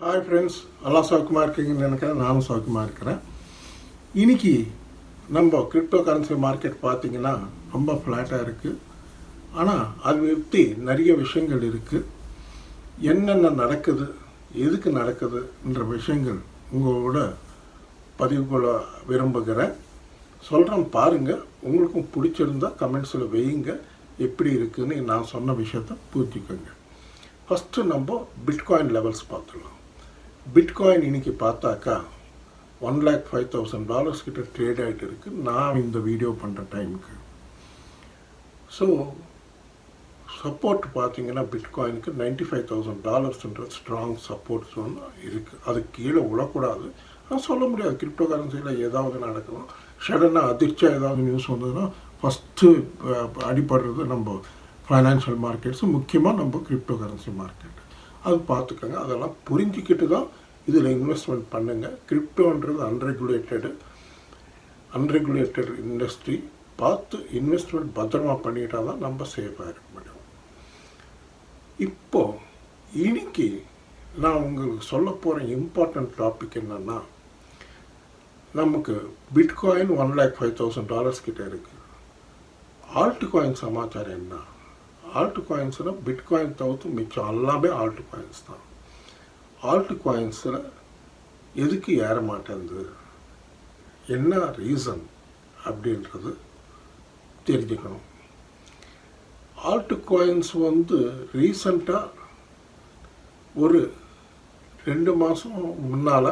Hi friends, எல்லாம் சௌக்கியமாக இருக்கீங்கன்னு நினைக்கிறேன். நானும் சௌக்கியமாக இருக்கிறேன். இன்றைக்கி நம்ம கிரிப்டோ கரன்சி மார்க்கெட் பார்த்திங்கன்னா ரொம்ப ஃப்ளாட்டாக இருக்குது. ஆனால் அதை பற்றி நிறைய விஷயங்கள் இருக்குது. என்னென்ன நடக்குது, எதுக்கு நடக்குதுன்ற விஷயங்கள் உங்களோட பதிவு கொள்ள விரும்புகிறேன். சொல்கிறேன் பாருங்கள். உங்களுக்கும் பிடிச்சிருந்தா கமெண்ட்ஸில் வையுங்க. எப்படி இருக்குதுன்னு நான் சொன்ன விஷயத்தை புரிஞ்சுக்கோங்க. ஃபஸ்ட்டு நம்ம பிட்காயின் லெவல்ஸ் பார்த்துடலாம். பிட்காயின் இன்றைக்கி பார்த்தாக்கா $1,05,000 கிட்ட ட்ரேட் ஆகிட்டு இருக்குது நான் இந்த வீடியோ பண்ணுற டைமுக்கு. ஸோ சப்போர்ட் பார்த்தீங்கன்னா பிட்காயினுக்கு $95,000 ஸ்ட்ராங் சப்போர்ட் ஜோன் இருக்குது. அது கீழே விழக்கூடாது. நான் சொல்ல முடியாது. கிரிப்டோ கரன்சியில் ஏதாவது நடக்கலாம். சடனாக அதிர்ச்சியாக ஏதாவது நியூஸ் வந்ததுன்னா ஃபஸ்ட்டு அடிப்படுறது நம்ம ஃபைனான்ஷியல் மார்க்கெட்ஸு, முக்கியமாக நம்ம கிரிப்டோ கரன்சி மார்க்கெட். அது பார்த்துக்கோங்க. அதெல்லாம் புரிஞ்சிக்கிட்டு தான் இதில் இன்வெஸ்ட்மெண்ட் பண்ணுங்கள். கிரிப்டோன்றது அன்ரெகுலேட்டட் இண்டஸ்ட்ரி. பார்த்து இன்வெஸ்ட்மெண்ட் பத்திரமா பண்ணிட்டால் தான் நம்ம சேஃபாக இருக்க முடியும். இப்போது இன்னைக்கு நான் உங்களுக்கு சொல்ல போகிற இம்பார்ட்டண்ட் டாபிக் என்னென்னா, நமக்கு பிட்காயின் $1,05,000 கிட்ட இருக்குது. ஆல்ட் காயின் சமாச்சாரம் என்ன? ஆல்ட் காயின்ஸ்னால் பிட்காயின் தவிர்த்து மிச்சம் எல்லாமே ஆல்ட் காயின்ஸ் தான். ஆல்ட் காயின்ஸில் எதுக்கு ஏற மாட்டேங்குது, என்ன ரீசன் அப்படின்றது தெரிஞ்சுக்கணும். ஆல்ட் காயின்ஸ் ரீசண்டாக ஒரு 2 மாதம் முன்னால்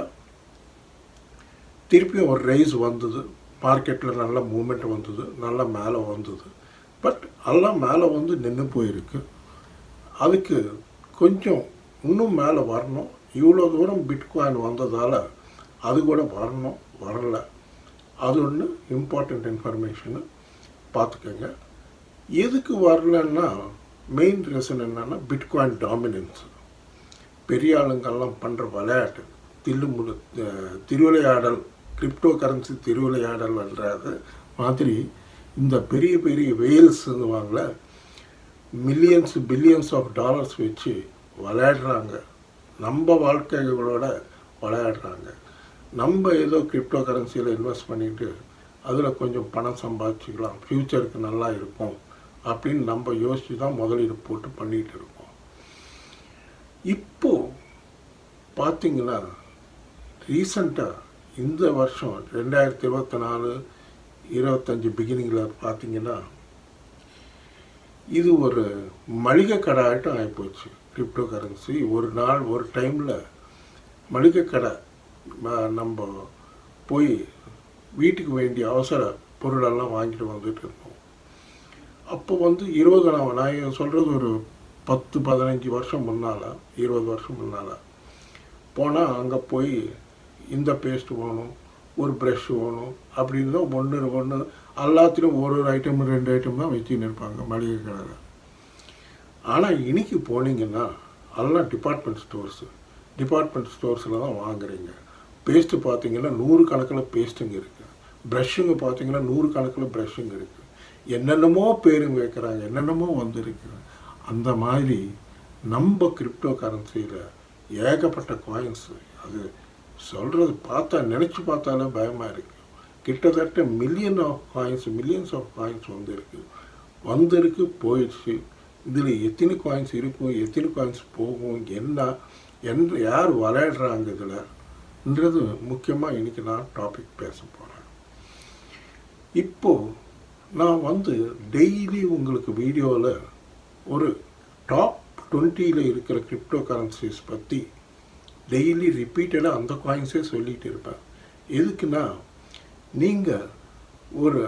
திருப்பியும் ஒரு ரைஸ் வந்தது. மார்க்கெட்டில் நல்ல மூமெண்ட் வந்தது, நல்ல மேலே வந்தது. பட் எல்லாம் மேலே நின்று போயிருக்கு. அதுக்கு கொஞ்சம் இன்னும் மேலே வரணும். இவ்வளோ தூரம் பிட்காயின் வந்ததால் அது கூட வரல. அது ஒன்று இம்பார்ட்டண்ட் இன்ஃபர்மேஷனு பார்த்துக்கோங்க. எதுக்கு வரலன்னா மெயின் ரீசன் என்னென்னா பிட்காயின் டாமினன்ஸ். பெரிய ஆளுங்கள்லாம் பண்ணுற விளையாட்டு, திருவிளையாடல், கிரிப்டோ கரன்சி திருவிளையாடல்ன்றது மாதிரி இந்த பெரிய பெரிய வேல்ஸ்னுவாங்கள மில்லியன்ஸ் பில்லியன்ஸ் ஆஃப் டாலர்ஸ் வச்சு விளையாடுறாங்க. நம்ம வாழ்க்கைகளோட விளையாடுறாங்க. நம்ம ஏதோ கிரிப்டோ கரன்சியில் இன்வெஸ்ட் பண்ணிவிட்டு அதில் கொஞ்சம் பணம் சம்பாதிச்சிக்கலாம், ஃப்யூச்சருக்கு நல்லா இருக்கும் அப்படின்னு நம்ம யோசித்து தான் முதலீடு போட்டு பண்ணிகிட்டு இருக்கோம். இப்போது பார்த்திங்கன்னா ரீசண்டாக இந்த வருஷம் 2024-25 பிகினிங்கில் பார்த்திங்கன்னா இது ஒரு மளிகை கடை ஆகிட்டும் ஆகிப்போச்சு. கிரிப்டோ கரன்சி ஒரு டைமில் மளிகை கடை, நம்ம போய் வீட்டுக்கு வேண்டிய அவசர பொருளெல்லாம் வாங்கிட்டு வந்துட்டு இருந்தோம். அப்போ 20 நான் சொல்கிறது ஒரு 10-15 வருஷம் முன்னால், 20 வருஷம் முன்னால் போனால் அங்கே போய் இந்த பேஸ்ட் வேணும், ஒரு ப்ரஷ் வேணும் அப்படின்னு தான் ஒன்று எல்லாத்துலேயும் ஒரு ஐட்டம் 2 ஐட்டம் தான் வச்சுன்னு இருப்பாங்க மளிகை கடையில். ஆனால் இன்றைக்கி போனீங்கன்னா எல்லாம் டிபார்ட்மெண்ட் ஸ்டோர்ஸில் தான் வாங்குறீங்க. பேஸ்ட்டு பார்த்தீங்கன்னா 100 கணக்கில் பேஸ்ட்டுங்க இருக்குது. ப்ரஷ்ஷுங்க பார்த்தீங்கன்னா 100 கணக்கில் ப்ரஷ்ஷுங்க இருக்குது. என்னென்னமோ பேருங்க வைக்கிறாங்க, என்னென்னமோ வந்துருக்கு. அந்த மாதிரி நம்ம கிரிப்டோ கரன்சியில் ஏகப்பட்ட காயின்ஸு. அது சொல்கிறது நினச்சி பார்த்தாலே பயமாக இருக்குது. கிட்டத்தட்ட மில்லியன்ஸ் ஆஃப் காயின்ஸ் வந்திருக்கு போயிடுச்சு. இதில் எத்தனை காயின்ஸ் இருக்கும், எத்தனை காயின்ஸ் போகும், என்ன யார் விளையாடுறாங்க இதில்ன்றது முக்கியமாக இன்றைக்கி நான் டாபிக் பேச போகிறேன். இப்போது நான் டெய்லி உங்களுக்கு வீடியோவில் ஒரு டாப் 20 இருக்கிற கிரிப்டோ கரன்சிஸ் பற்றி டெய்லி ரிப்பீட்டடாக அந்த காயின்ஸே சொல்லிகிட்டு இருப்பேன். எதுக்குன்னா நீங்கள் ஒரு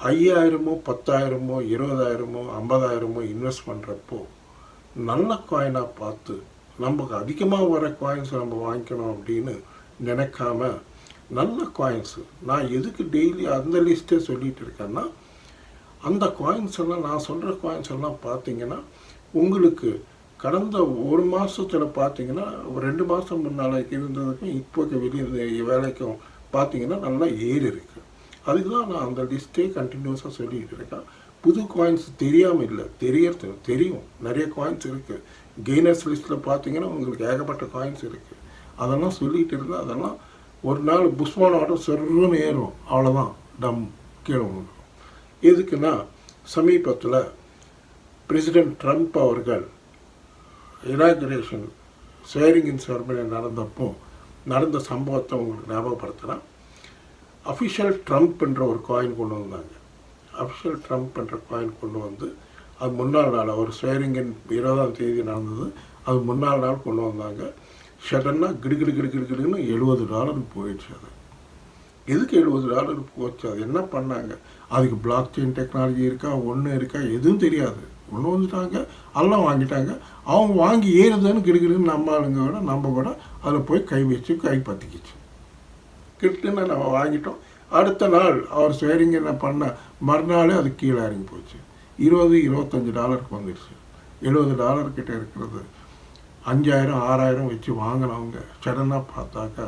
5,000, 10,000, 20,000, 50,000 இன்வெஸ்ட் பண்ணுறப்போ நல்ல காயினாக பார்த்து நமக்கு அதிகமாக வர காயின்ஸ் நம்ம வாங்கிக்கணும் அப்படின்னு நினைக்காம நல்ல காயின்ஸு. நான் எதுக்கு டெய்லி அந்த லிஸ்ட்டே சொல்லிகிட்டு இருக்கேன்னா, அந்த காயின்ஸ் எல்லாம் நான் சொல்கிற காயின்ஸ் எல்லாம் பார்த்தீங்கன்னா உங்களுக்கு கடந்த ஒரு மாதத்தில் பார்த்தீங்கன்னா ஒரு 2 மாதம் முன்னால் இருந்ததுக்கும் இப்போக்கு வேலைக்கும் பார்த்தீங்கன்னா நல்லா ஏறி இருக்குது. அதுக்கு தான் நான் அந்த லிஸ்ட்டே கண்டினியூஸாக சொல்லிகிட்டு இருக்கேன். புது காயின்ஸ் தெரியாமல் இல்லை, தெரியும். நிறைய காயின்ஸ் இருக்குது. கெய்னர்ஸ் லிஸ்ட்டில் பார்த்தீங்கன்னா உங்களுக்கு ஏகப்பட்ட காயின்ஸ் இருக்குது. அதெல்லாம் சொல்லிகிட்டு இருந்தால் அதெல்லாம் ஒரு நாள் புஷ்வான ஆட்டம் செருன்னு ஏறும், அவ்வளோதான், டம் கீழே வந்துடும். எதுக்குன்னா சமீபத்தில் பிரசிடென்ட் ட்ரம்ப் அவர்கள் இனாகுரேஷன் ஸ்வேரிங் செரமனி நடந்த சம்பவத்தை உங்களுக்கு ஞாபகப்படுத்தினா, அஃபிஷியல் ட்ரம்ப்ன்ற ஒரு காயின் கொண்டு வந்தாங்க. அஃபிஷியல் ட்ரம்ப்ன்ற காயின் கொண்டு வந்து அது முன்னாள் நாள் அவர் ஸ்வேரிங்கின் 20ஆம் தேதி நடந்தது, அது முன்னாள் நாள் கொண்டு வந்தாங்க. சடனாக கிடுகிடுன்னு $70 போயிடுச்சு. அது எதுக்கு $70 போச்சு, அது என்ன பண்ணாங்க, அதுக்கு பிளாக் செயின் டெக்னாலஜி இருக்கா, ஒன்று இருக்கா, எதுவும் தெரியாது. ஒன்று வந்துட்டாங்க, எல்லாம் வாங்கிட்டாங்க. அவங்க வாங்கி ஏறுதுன்னு கிடுகிடுன்னு நம்ம கூட அதில் போய் கை வச்சு கை பற்றிக்கிச்சு. கிட்டுன்னு நம்ம வாங்கிட்டோம். அடுத்த நாள் அவர் ஸ்வேரிங் என்ன பண்ண மறுநாளே அது கீழே இறங்கி போச்சு. $25 வந்துடுச்சு. $70 கிட்ட இருக்கிறது 5000 6000 வச்சு வாங்கினவங்க சடனாக பார்த்தாக்கா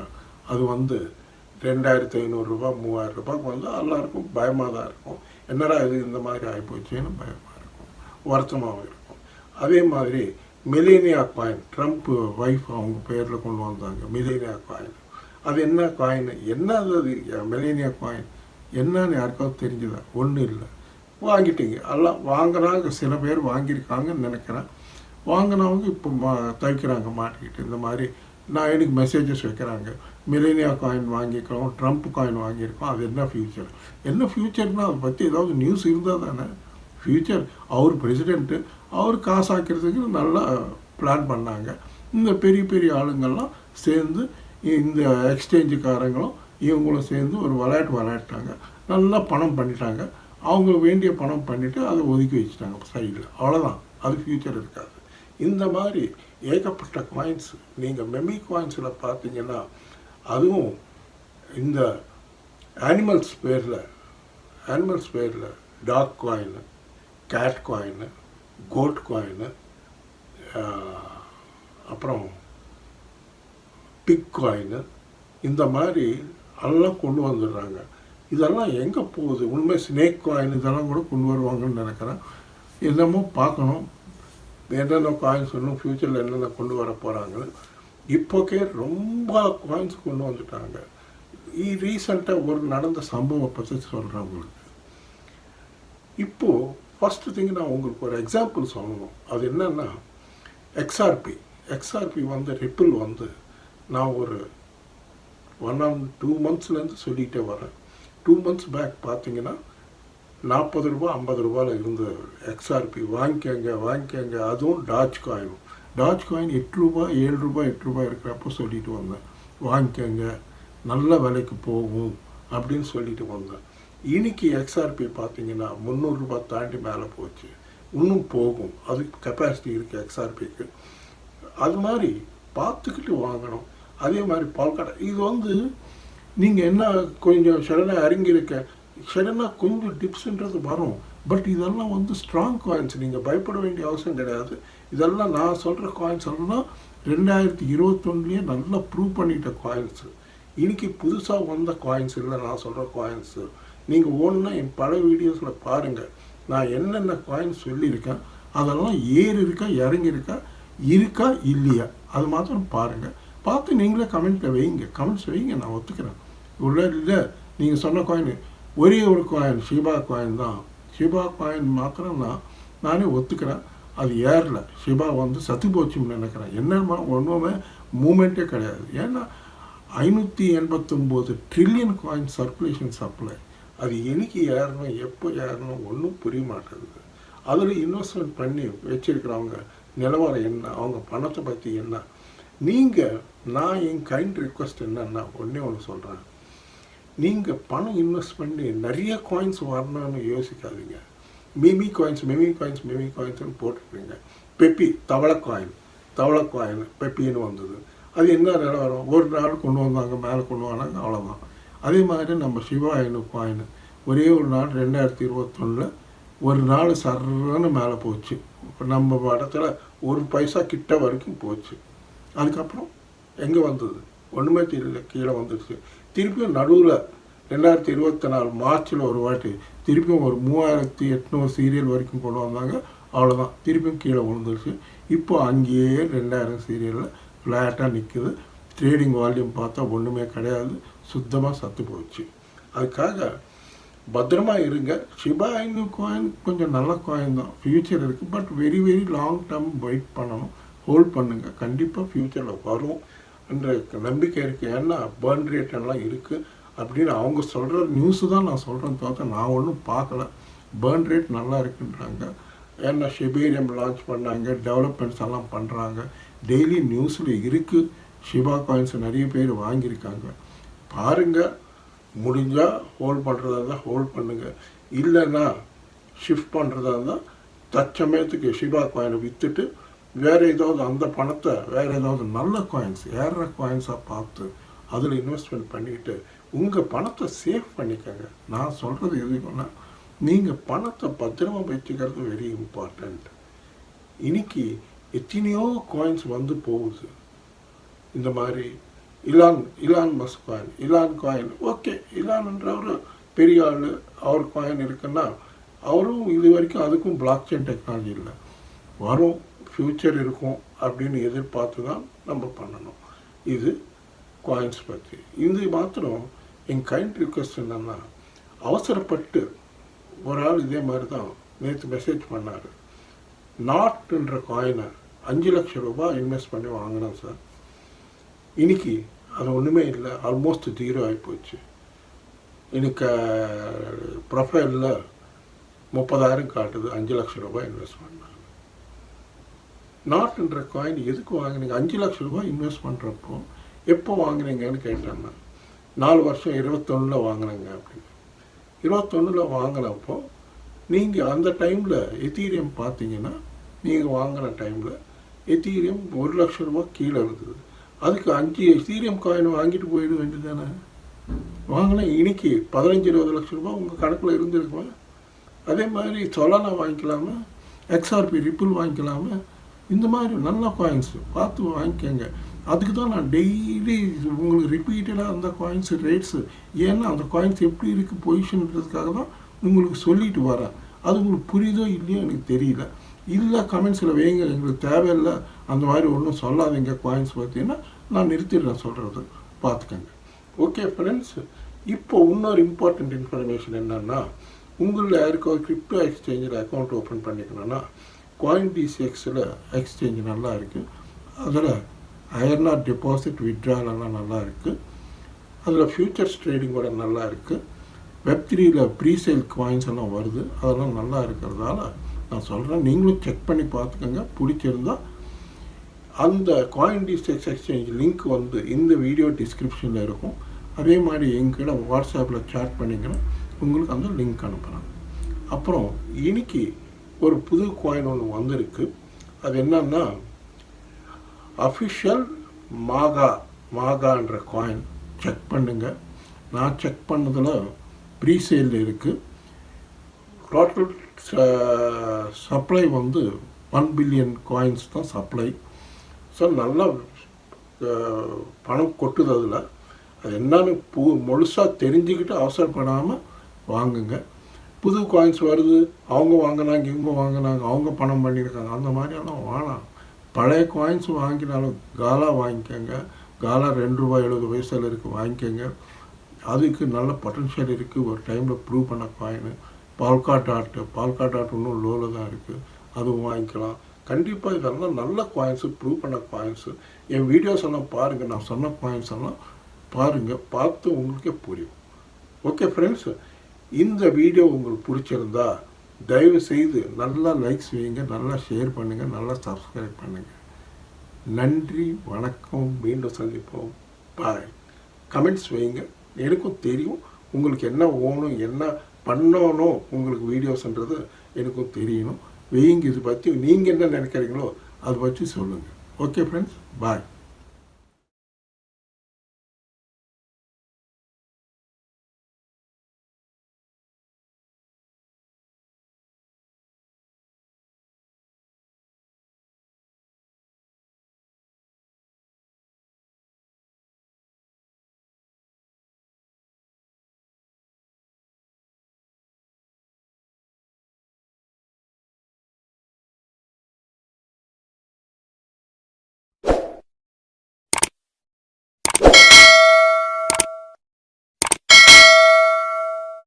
அது வந்து $2500 $3000 வந்து எல்லாருக்கும் பயமாக தான் இருக்கும். என்னடா இது இந்த மாதிரி ஆகிப்போச்சுன்னு பயமாக இருக்கும், வருத்தமாகவும் இருக்கும். அதே மாதிரி மிலேனியா காயின், ட்ரம்ப் ஒய்ஃப் அவங்க பேரில் கொண்டு வந்தாங்க மிலேனியா காயின். அது என்ன காயின், என்ன அது மிலேனியா காயின் என்னன்னு யாருக்காவது தெரிஞ்சுதா? ஒன்றும் இல்லை. வாங்கிட்டீங்க, எல்லாம் வாங்கினாங்க, சில பேர் வாங்கியிருக்காங்கன்னு நினைக்கிறேன். வாங்கினவங்க இப்போ தைக்கிறாங்க மாட்டிக்கிட்டு. இந்த மாதிரி நான் எனக்கு மெசேஜஸ் வைக்கிறாங்க, மிலேனியா காயின் வாங்கிக்கிறோம், ட்ரம்ப் காயின் வாங்கியிருக்கோம், அது என்ன ஃப்யூச்சர்? என்ன ஃப்யூச்சர்னால் அதை பற்றி ஏதாவது நியூஸ் இருந்தால் தானே ஃப்யூச்சர். அவர் பிரசிடெண்ட்டு, அவர் காசு ஆக்கிறதுக்கு நல்லா பிளான் பண்ணாங்க. இந்த பெரிய பெரிய ஆளுங்கள்லாம் சேர்ந்து, இந்த எக்ஸ்சேஞ்சுக்காரங்களும் இவங்களும் சேர்ந்து ஒரு விளையாட்டாங்க. நல்லா பணம் பண்ணிட்டாங்க. அவங்களுக்கு வேண்டிய பணம் பண்ணிவிட்டு அதை ஒதுக்கி வச்சுட்டாங்க சைடில், அவ்வளோதான். அது ஃப்யூச்சர் இருக்காது. இந்த மாதிரி ஏகப்பட்ட காயின்ஸ் நீங்கள் மெமி காயின்ஸில் பார்த்தீங்கன்னா, அதுவும் இந்த அனிமல்ஸ் பேரில் dog coin, cat coin, goat coin, அப்புறம் பிக் காயின், இந்த மாதிரி எல்லாம் கொண்டு வந்துடுறாங்க. இதெல்லாம் எங்கே போகுது? உண்மை ஸ்னேக் காயின் இதெல்லாம் கூட கொண்டு வருவாங்கன்னு நினைக்கிறேன். என்னமோ பார்க்கணும், என்னென்ன காயின்ஸ் இன்னும் ஃப்யூச்சரில் என்னென்ன கொண்டு வர போகிறாங்கன்னு. இப்போக்கே ரொம்ப காயின்ஸ் கொண்டு வந்துட்டாங்க. ரீசெண்டாக ஒரு நடந்த சம்பவம் பற்றி சொல்கிறேன் உங்களுக்கு. இப்போது ஃபஸ்ட்டு திங் நான் உங்களுக்கு ஒரு எக்ஸாம்பிள் சொல்லணும். அது என்னென்னா எக்ஸ்ஆர்பி வந்து ரிப்பிள் வந்து நான் ஒரு 1 or 2 monthsலேருந்து சொல்லிகிட்டே வரேன். 2 months பேக் பார்த்தீங்கன்னா $40 $50 இருந்த எக்ஸ்ஆர்பி வாங்கிக்கங்க. அதுவும் டாச் காயின் $8 $7 $8 இருக்கிறப்போ சொல்லிட்டு வந்தேன், வாங்கிக்கங்க, நல்ல விலைக்கு போகும் அப்படின்னு சொல்லிட்டு வந்தேன். இன்னைக்கு எக்ஸ்ஆர்பி பார்த்தீங்கன்னா $300 தாண்டி மேலே போச்சு. இன்னும் போகும், அதுக்கு கெப்பாசிட்டி இருக்குது எக்ஸ்ஆர்பிக்கு. அது மாதிரி பார்த்துக்கிட்டு வாங்கணும். அதே மாதிரி பால்காடை இது வந்து நீங்கள் என்ன கொஞ்சம் சடனாக சடனாக கொஞ்சம் டிப்ஸுன்றது வரும். பட் இதெல்லாம் வந்து ஸ்ட்ராங் காயின்ஸ், நீங்கள் பயப்பட வேண்டிய அவசியம் கிடையாது. இதெல்லாம் நான் சொல்கிற காயின்ஸ் எல்லாம் 2021 நல்லா ப்ரூவ் பண்ணிட்ட காயின்ஸு. இன்றைக்கி புதுசாக வந்த காயின்ஸ் இல்லை நான் சொல்கிற காயின்ஸு. நீங்கள் ஒன்றா என் பல வீடியோஸில் பாருங்கள், நான் என்னென்ன காயின்ஸ் சொல்லியிருக்கேன், அதெல்லாம் ஏறி இருக்கா இருக்கா இல்லையா, அது மாத்திரம் பாருங்கள். பார்த்து நீங்களே கமெண்ட்ஸ் வைங்க, நான் ஒத்துக்கிறேன். இல்லை நீங்கள் சொன்ன காயின் ஒரே ஒரு காயின் ஷிபா காயின் தான். ஷிபா காயின் மாத்திரம் நானே ஒத்துக்கிறேன், அது ஏறல. ஷிபா வந்து சத்து போச்சுன்னு நினைக்கிறேன். என்ன ஒன்றுமே மூமெண்ட்டே கிடையாது. ஏன்னா 589 ட்ரில்லியன் காயின் சர்க்குலேஷன் சப்ளை. அது என்னைக்கு ஏறணும், எப்போ ஏறணும் ஒன்றும் புரிய மாட்டேங்குது. அதில் இன்வெஸ்ட்மெண்ட் பண்ணி வச்சுருக்கிறவங்க நிலவரம் என்ன, அவங்க பணத்தை பற்றி என்ன. நான் என் கைண்ட் ரிக்வெஸ்ட் என்னன்னா ஒன்றே ஒன்று சொல்கிறேன், நீங்கள் பணம் இன்வெஸ்ட் பண்ணி நிறைய காயின்ஸ் வரணும்னு யோசிக்காதீங்க. மெமி காயின்ஸ்னு போட்டுருக்கீங்க. பெப்பி தவளை காயின் பெப்பின்னு வந்தது. அது என்ன நிலவரம், ஒரு நாள் கொண்டு வந்தாங்க, மேலே கொண்டு வந்தாங்க, அவ்வளோதான். அதே மாதிரி நம்ம சிவாயினு காயின் ஒரே ஒரு நாள் 2021 ஒரு நாள் சர்றன்னு மேலே போச்சு. இப்போ நம்ம இடத்துல 1 பைசா கிட்ட வரைக்கும் போச்சு. அதுக்கப்புறம் எங்கே வந்தது ஒன்றுமே தெரியல, கீழே வந்துடுச்சு. திருப்பியும் நடுவில் 2024 மார்ச்சில் ஒரு வாட்டி திருப்பியும் ஒரு 3800 சீரியல் வரைக்கும் கொண்டு வந்தாங்க, அவ்வளோதான். திருப்பியும் கீழே விழுந்துருச்சு. இப்போ அங்கேயே 2000 சீரியலில் ஃப்ளாட்டாக நிற்குது. ட்ரேடிங் வால்யூம் பார்த்தா ஒன்றுமே கிடையாது, சுத்தமாக சத்து போச்சு. அதுக்காக பத்திரமா இருங்க. ஷிபா இனு காயின் கொஞ்சம் நல்ல காயின் தான், ஃப்யூச்சர் இருக்குது. But very very long term wait பண்ணணும், ஹோல்ட் பண்ணுங்கள். கண்டிப்பாக ஃப்யூச்சரில் வரும் என்ற நம்பிக்கை இருக்குது. ஏன்னா பர்ன் ரேட் எல்லாம் இருக்குது அப்படின்னு அவங்க சொல்கிற நியூஸு தான் நான் சொல்கிறேன் தவிர நான் ஒன்றும் பார்க்கல. பர்ன் ரேட் நல்லா இருக்குன்றாங்க. ஏன்னா ஷிபேரியம் லான்ச் பண்ணாங்க, டெவலப்மெண்ட்ஸ் எல்லாம் பண்ணுறாங்க, டெய்லி நியூஸில் இருக்குது. ஷிபா காயின்ஸ் நிறைய பேர் வாங்கியிருக்காங்க. பாருங்கள், முடிஞ்சால் ஹோல்ட் பண்ணுறதா இருந்தால் ஹோல்ட் பண்ணுங்கள், இல்லைன்னா ஷிஃப்ட் பண்ணுறதா இருந்தால் தற்சமயத்துக்கு ஷிபா காயினை விற்றுட்டு வேறு ஏதாவது அந்த பணத்தை வேறு ஏதாவது நல்ல காயின்ஸ் ஏறுற காயின்ஸாக பார்த்து அதில் இன்வெஸ்ட்மெண்ட் பண்ணிக்கிட்டு உங்கள் பணத்தை சேவ் பண்ணிக்கோங்க. நான் சொல்கிறது எதுக்குன்னா, நீங்கள் பணத்தை பத்திரமா வச்சுக்கிறது வெரி இம்பார்ட்டண்ட். இன்னைக்கு எத்தனையோ காயின்ஸ் வந்து போகுது. இந்த மாதிரி இலான் மஸ்க் காயின் ஓகே, இலான்ன்றவர் பெரிய ஆள், அவர் காயின் இருக்குன்னா அவரும் இது வரைக்கும் அதுக்கும் பிளாக் செயின் டெக்னாலஜி இல்லை, வரும் ஃப்யூச்சர் இருக்கும் அப்படின்னு எதிர்பார்த்து தான் நம்ம பண்ணணும். இது காயின்ஸ் பற்றி. இது மாத்திரம் என் கைண்ட் ரிக்வெஸ்ட் என்னன்னா, அவசரப்பட்டு ஒரு ஆள் இதே மாதிரி தான் நேற்று மெசேஜ் பண்ணார். நாட்ன்ற காயினை 5 லட்சம் ரூபாய் இன்வெஸ்ட் பண்ணி வாங்கினேன் சார். இன்னைக்கு அது ஒன்றுமே இல்லை, ஆல்மோஸ்ட் 0 ஆகிப்போச்சு. எனக்கு ப்ரொஃபைலில் 30,000 காட்டுது, 5 லட்சம் ரூபாய் இன்வெஸ்ட் பண்ணாங்க. நாட்ன்ற காயின் எதுக்கு வாங்கினீங்க? 5 லட்சம் ரூபாய் இன்வெஸ்ட் பண்ணுறப்போ எப்போ வாங்கினீங்கன்னு கேட்டாங்க. 4 வருஷம் 21 வாங்கினேங்க அப்படின்னு. 21 வாங்கினப்போ நீங்கள் அந்த டைமில் எத்தீரியம் பார்த்தீங்கன்னா, நீங்கள் வாங்கின டைமில் எத்தீரியம் 1 லட்சம் ரூபா கீழே இருந்தது. அதுக்கு 5 எத்தீரியம் காயின் வாங்கிட்டு போயிட வேண்டியது தானே. வாங்கினா இன்னைக்கு 15-20 லட்சம் ரூபா உங்கள் கணக்கில் இருந்துருக்குமா? அதே மாதிரி சொலானா வாங்கிக்கலாமா, எக்ஸ்ஆர்பி ரிப்பிள் வாங்கிக்கலாமா? இந்த மாதிரி நல்ல காயின்ஸ் பார்த்து வாங்கிக்கோங்க. அதுக்கு தான் நான் டெய்லி உங்களுக்கு ரிப்பீட்டடாக அந்த காயின்ஸ் ரேட்ஸு, ஏன்னா அந்த காயின்ஸ் எப்படி இருக்குது பொசிஷன்றதுக்காக தான் உங்களுக்கு சொல்லிட்டு வரேன். அது உங்களுக்கு புரியுதோ இல்லையோ எனக்கு தெரியல. இல்லை கமெண்ட்ஸில் வைங்க, எங்களுக்கு தேவையில்லை அந்த மாதிரி ஒன்றும் சொல்லாதீங்க காயின்ஸ் பார்த்தீங்கன்னா நான் நிறுத்திடுறேன் சொல்கிறது, பார்த்துக்கோங்க. ஓகே ஃப்ரெண்ட்ஸ், இப்போ இன்னொரு இம்பார்ட்டண்ட் இன்ஃபர்மேஷன் என்னென்னா, உங்களில் யாருக்கோ கிரிப்டோ எக்ஸ்சேஞ்சில் அக்கௌண்ட் ஓப்பன் பண்ணிக்கணும்னா CoinDCXல எக்ஸ்சேஞ்ச் நல்லா இருக்குது. அதில் ஐஆர்ஆர் டெபாசிட் வித்ட்ராலெல்லாம் நல்லா இருக்குது. அதில் ஃபியூச்சர்ஸ் ட்ரேடிங்கோட நல்லா இருக்குது. Web3ல ப்ரீசேல் காயின்ஸ் எல்லாம் வருது, அதெல்லாம் நல்லா இருக்கிறதால நான் சொல்கிறேன், நீங்களும் செக் பண்ணி பார்த்துக்கோங்க. பிடிச்சிருந்தால் அந்த CoinDCX எக்ஸ்சேஞ்ச் லிங்க் வந்து இந்த வீடியோ டிஸ்கிரிப்ஷனில் இருக்கும். அதே மாதிரி எங்கிட்ட வாட்ஸ்அப்பில் சேட் பண்ணிங்கன்னா உங்களுக்கு அந்த லிங்க் அனுப்புகிறேன். அப்புறம் இன்னைக்கு ஒரு புது காயின் ஒன்று வந்திருக்கு. அது என்னன்னா அஃபிஷியல் மாகான்ற காயின். செக் பண்ணுங்க. நான் செக் பண்ணதில் ப்ரீசேல் இருக்குது. டோட்டல் சப்ளை வந்து 1 பில்லியன் காயின்ஸ் தான் சப்ளை. ஸோ நல்லா பணம் கொட்டுது அதில். அது என்னன்னு முழுசாக தெரிஞ்சுக்கிட்டு அவசரப்படாமல் வாங்குங்க. புது காயின்ஸ் வருது, அவங்க வாங்கினாங்க இவங்க வாங்கினாங்க, அவங்க பணம் பண்ணியிருக்காங்க, அந்த மாதிரியெல்லாம் வேணாம். பழைய காயின்ஸ் வாங்கினாலும் காலா வாங்கிக்கோங்க. காலா ₹2.70 இருக்குது, வாங்கிக்கோங்க. அதுக்கு நல்ல பொட்டன்ஷியல் இருக்குது. ஒரு டைமில் ப்ரூவ் பண்ண காயின். பால்கா டாட் இன்னும் லோவில் தான் இருக்குது, அதுவும் வாங்கிக்கலாம். கண்டிப்பாக இதெல்லாம் நல்ல காயின்ஸு, ப்ரூவ் பண்ண காயின்ஸு. என் வீடியோஸ் எல்லாம் பாருங்கள், நான் சொன்ன காயின்ஸ் எல்லாம் பாருங்கள், பார்த்து உங்களுக்கே புரியும். ஓகே ஃப்ரெண்ட்ஸ், இந்த வீடியோ உங்களுக்கு பிடிச்சிருந்தா தயவு செய்து நல்லா லைக்ஸ் வைங்க, நல்லா ஷேர் பண்ணுங்கள், நல்லா சப்ஸ்கிரைப் பண்ணுங்கள். நன்றி, வணக்கம், மீண்டும் சந்திப்போம், பாய். கமெண்ட்ஸ் வைங்க, எனக்கும் தெரியும் உங்களுக்கு என்ன ஓணும், என்ன பண்ணணும் உங்களுக்கு வீடியோஸ்ன்றது எனக்கும் தெரியணும். வைங்க, இது பற்றி நீங்கள் என்ன நினைக்கிறீங்களோ அதை பற்றி சொல்லுங்கள். ஓகே ஃப்ரெண்ட்ஸ், பாய்.